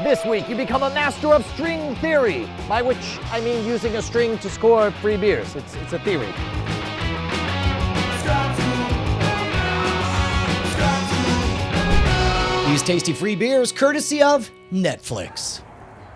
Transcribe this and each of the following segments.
This week, you become a master of string theory, by which I mean using a string to score free beers. It's a theory. These tasty free beers courtesy of Netflix.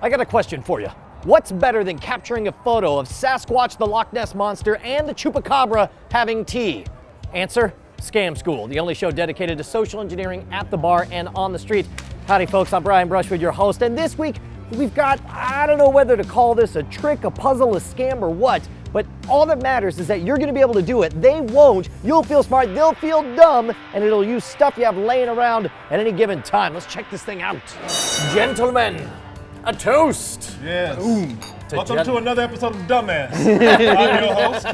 I got a question for you. What's better than capturing a photo of Sasquatch, the Loch Ness Monster, and the Chupacabra having tea? Answer, Scam School, the only show dedicated to social engineering at the bar and on the street. Howdy folks, I'm Brian Brushwood, your host, and this week we've got, I don't know whether to call this a trick, a puzzle, a scam, or what, but all that matters is that you're gonna be able to do it. They won't. You'll feel smart, they'll feel dumb, and it'll use stuff you have laying around at any given time. Let's check this thing out. Gentlemen, a toast. Yes. To Welcome to another episode of Dumbass. I'm your host.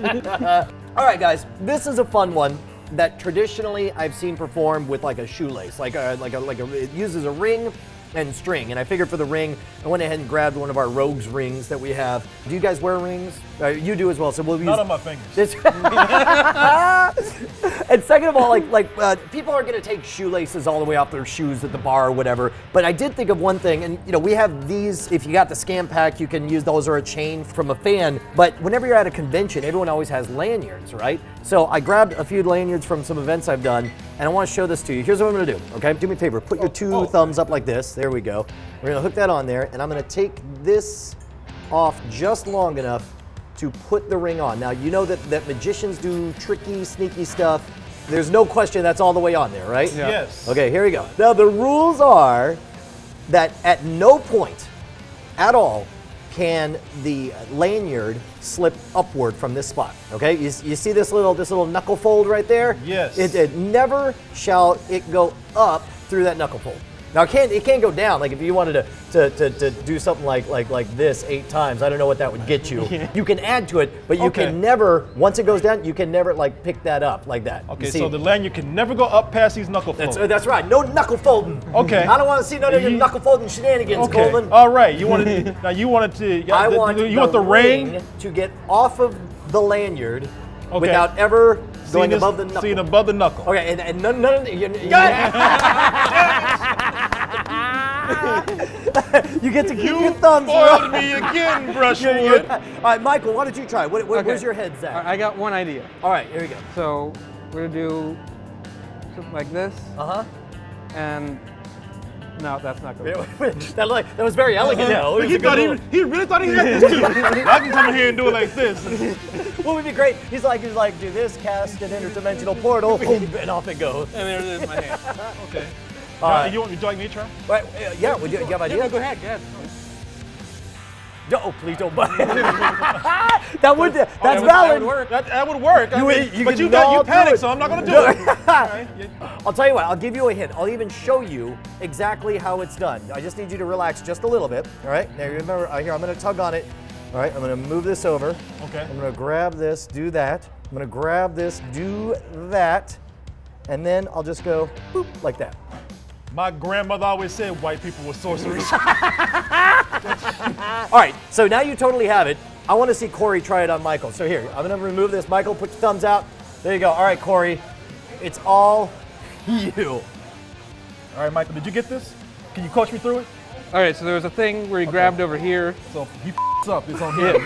All right, guys, this is a fun one that traditionally I've seen performed with like a shoelace, it uses a ring and string. And I figured for the ring, I went ahead and grabbed one of our Rogues rings that we have. Do you guys wear rings? You do as well, so we'll use... Not on my fingers. This. And second of all, people aren't gonna take shoelaces all the way off their shoes at the bar or whatever, but I did think of one thing, and you know, we have these, if you got the scam pack, you can use those or a chain from a fan, but whenever you're at a convention, everyone always has lanyards, right? So I grabbed a few lanyards from some events I've done, and I wanna show this to you. Here's what I'm gonna do, okay? Do me a favor, put your two thumbs up like this. There we go. We're gonna hook that on there, and I'm gonna take this off just long enough to put the ring on. Now, you know that magicians do tricky, sneaky stuff. There's no question that's all the way on there, right? Yeah. Yes. Okay, here we go. Now, the rules are that at no point at all can the lanyard slip upward from this spot, okay? You see this little knuckle fold right there? Yes. It never shall it go up through that knuckle fold. Now it can't go down. Like if you wanted to do something like this 8 times, I don't know what that would get you. You can add to it, but you can never, once it goes down, you can never like pick that up like that. Okay, so the lanyard can never go up past these knuckle folds. That's right. No knuckle folding. Okay. I don't want to see none of your knuckle folding shenanigans, Okay. Coleman. All right. You want the ring to get off of the lanyard Okay. without ever going above the knuckle. Seeing above the knuckle. Okay, and none of the, you get to keep your thumbs. Spoiled me again, Brushwood. All right, Michael, why don't you try? Where's your head, Zach? I got one idea. All right, here we go. So we're gonna do something like this. And no, that's not good. that was very elegant. He really thought he had this too. I can come in here and do it like this. What would be great? He's like, do this, cast an interdimensional portal, boom, and off it goes. And there it is, my hand. Okay. Would you like me to try? Right, yeah, do you have ideas? Yeah, go ahead. Oh, please don't buy it. That's valid. That would work. That would work. But you panicked, so I'm not going to do it. Right. I'll tell you what, I'll give you a hint. I'll even show you exactly how it's done. I just need you to relax just a little bit. All right, now remember, here, I'm going to tug on it. All right, I'm going to move this over. Okay. I'm going to grab this, do that. I'm going to grab this, do that. And then I'll just go boop, like that. My grandmother always said white people were sorcerers. All right, so now you totally have it. I want to see Corey try it on Michael. So here, I'm going to remove this. Michael, put your thumbs out. There you go. All right, Corey, it's all you. All right, Michael, did you get this? Can you coach me through it? All right, so there was a thing where he grabbed over here. So if he up, it's on here.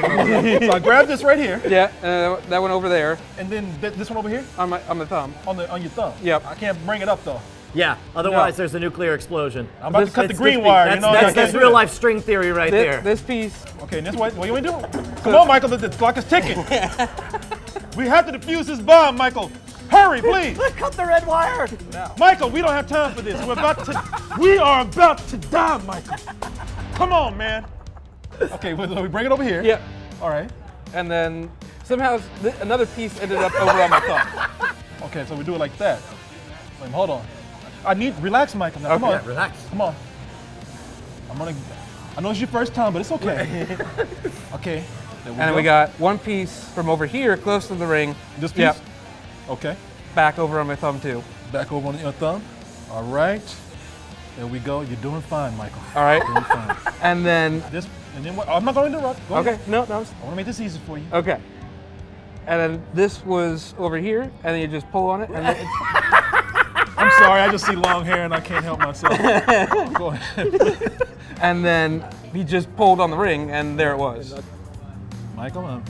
So I grabbed this right here. Yeah, that one over there. And then this one over here? On the thumb. On your thumb? Yep. I can't bring it up though. Yeah, otherwise there's a nuclear explosion. I'm about to cut the green wire, That's real life string theory right there. This piece. Okay, and this what you want to do? Come on, Michael, the clock is ticking. We have to defuse this bomb, Michael. Hurry, please. Cut the red wire. Michael, we don't have time for this. We are about to die, Michael. Come on, man. Okay, we bring it over here. Yeah. All right. And then somehow another piece ended up over on my thumb. Okay, so we do it like that. Wait, hold on. Relax, Michael. Now, come on. Yeah, relax. Come on. I know it's your first time, but it's okay. Okay. And then we got one piece from over here, close to the ring. This piece? Yep. Okay. Back over on my thumb too. Back over on your thumb. All right. There we go. You're doing fine, Michael. All right. Doing fine. And then what? I'm not going to interrupt. Go okay. ahead. No. I want to make this easy for you. Okay. And then this was over here, and then you just pull on it, and then I'm sorry, I just see long hair and I can't help myself. Go ahead. And then he just pulled on the ring, and there it was. Michael, I'm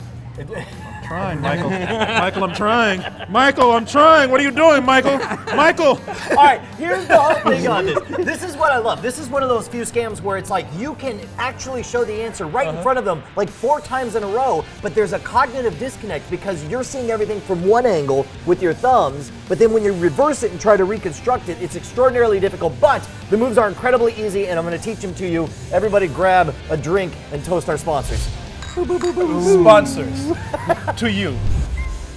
trying, Michael. Michael, I'm trying. Michael, I'm trying. What are you doing, Michael? Michael! All right, here's the whole thing on this. This is what I love. This is one of those few scams where it's like you can actually show the answer right in front of them like 4 times in a row, but there's a cognitive disconnect because you're seeing everything from one angle with your thumbs, but then when you reverse it and try to reconstruct it, it's extraordinarily difficult, but the moves are incredibly easy, and I'm going to teach them to you. Everybody grab a drink and toast our sponsors. Sponsors to you.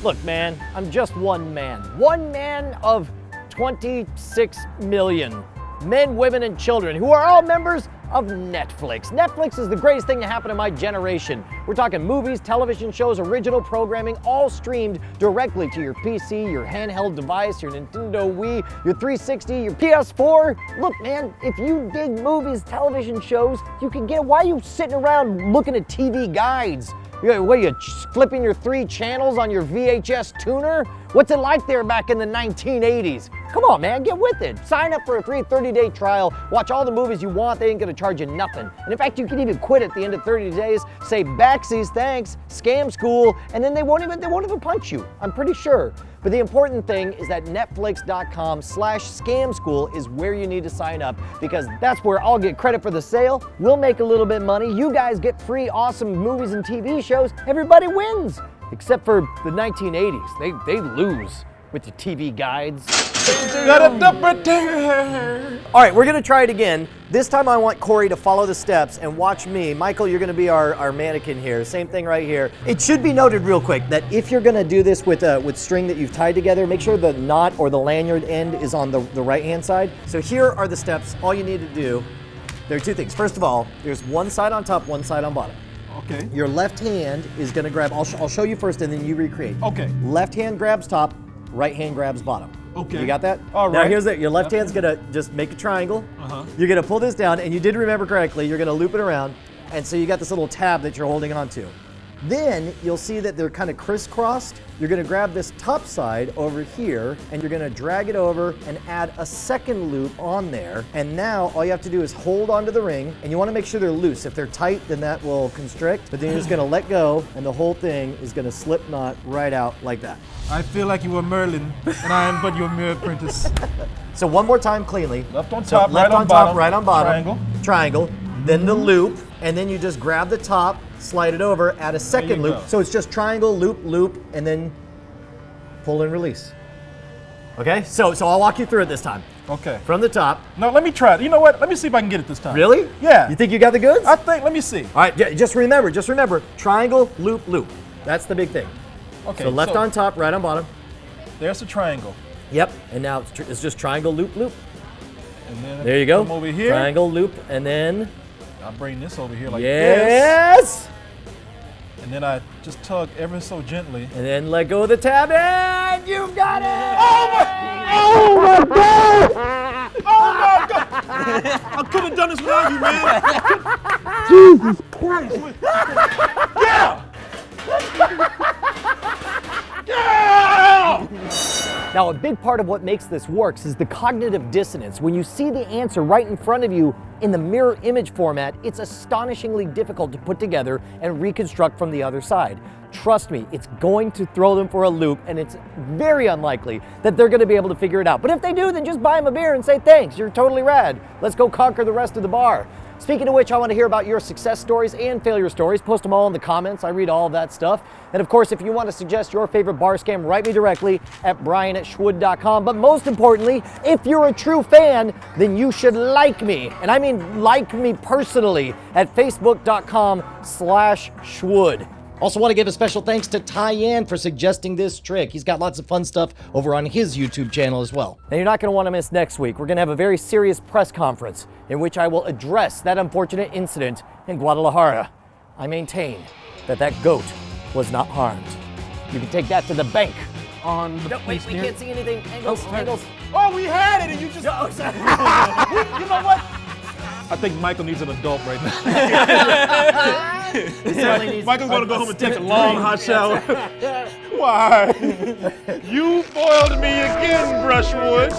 Look, man, I'm just one man. One man of 26 million men, women, and children who are all members of Netflix. Netflix is the greatest thing to happen to my generation. We're talking movies, television shows, original programming, all streamed directly to your PC, your handheld device, your Nintendo Wii, your 360, your PS4. Look, man, if you dig movies, television shows, you can get it. Why are you sitting around looking at TV guides? What are you, flipping your 3 channels on your VHS tuner? What's it like there back in the 1980s? Come on, man, get with it. Sign up for a free 30-day trial. Watch all the movies you want. They ain't gonna charge you nothing. And in fact, you can even quit at the end of 30 days, say backsies, thanks, scam school, and then they won't even punch you. I'm pretty sure. But the important thing is that Netflix.com/scam school is where you need to sign up because that's where I'll get credit for the sale. We'll make a little bit of money. You guys get free, awesome movies and TV shows. Everybody wins, except for the 1980s. They lose with the TV guides. All right, we're gonna try it again. This time I want Corey to follow the steps and watch me. Michael, you're gonna be our mannequin here. Same thing right here. It should be noted real quick that if you're gonna do this with string that you've tied together, make sure the knot or the lanyard end is on the right-hand side. So here are the steps. All you need to do, there are 2 things. First of all, there's one side on top, one side on bottom. Okay. Your left hand is gonna grab, I'll show you first and then you recreate. Okay. Left hand grabs top, right hand grabs bottom. Okay. You got that? All right. Now here's it. Your left hand's gonna just make a triangle. You're gonna pull this down, and you did remember correctly, you're gonna loop it around, and so you got this little tab that you're holding on to. Then you'll see that they're kind of crisscrossed. You're gonna grab this top side over here, and you're gonna drag it over and add a second loop on there. And now all you have to do is hold onto the ring, and you wanna make sure they're loose. If they're tight, then that will constrict, but then you're just gonna let go, and the whole thing is gonna slip knot right out like that. I feel like you were Merlin, and I am but your mere apprentice. So one more time cleanly. Left on So top, left right on on top, bottom. right on bottom. Triangle. Triangle. Then the loop, and then you just grab the top, slide it over, add a second you loop. go. So it's just triangle, loop, loop, and then pull and release. Okay, so I'll walk you through it this time. Okay. From the top. No, let me try it. You know what? Let me see if I can get it this time. Really? Yeah. You think you got the goods? I think, let me see. All right, just remember, triangle, loop, loop. That's the big thing. Okay. So left on top, right on bottom. There's the triangle. Yep, and now it's just triangle, loop, loop. And then There you go. come over here. Triangle, loop, and then I'll bring this over here like this. yes. And then I just tug ever so gently. And then let go of the tab, and you got it! Oh my God! Oh my God! I couldn't have done this without you, man. Jesus Christ! Yeah! Yeah! Now, a big part of what makes this works is the cognitive dissonance. When you see the answer right in front of you in the mirror image format, it's astonishingly difficult to put together and reconstruct from the other side. Trust me, it's going to throw them for a loop, and it's very unlikely that they're going to be able to figure it out. But if they do, then just buy them a beer and say thanks. You're totally rad. Let's go conquer the rest of the bar. Speaking of which, I want to hear about your success stories and failure stories. Post them all in the comments. I read all of that stuff. And of course, if you want to suggest your favorite bar scam, write me directly at brian@schwood.com. But most importantly, if you're a true fan, then you should like me. And I mean like me personally at facebook.com/schwood. Also want to give a special thanks to TyYann for suggesting this trick. He's got lots of fun stuff over on his YouTube channel as well. Now you're not going to want to miss next week. We're going to have a very serious press conference in which I will address that unfortunate incident in Guadalajara. I maintain that goat was not harmed. You can take that to the bank. On the No, wait, we can't see anything. Angles, Oh, sorry. angles. Oh, we had it, and you just. Oh, sorry. You know what? I think Michael needs an adult right now. Michael's gonna go home and take a long hot shower. Why? You foiled me again, Brushwood.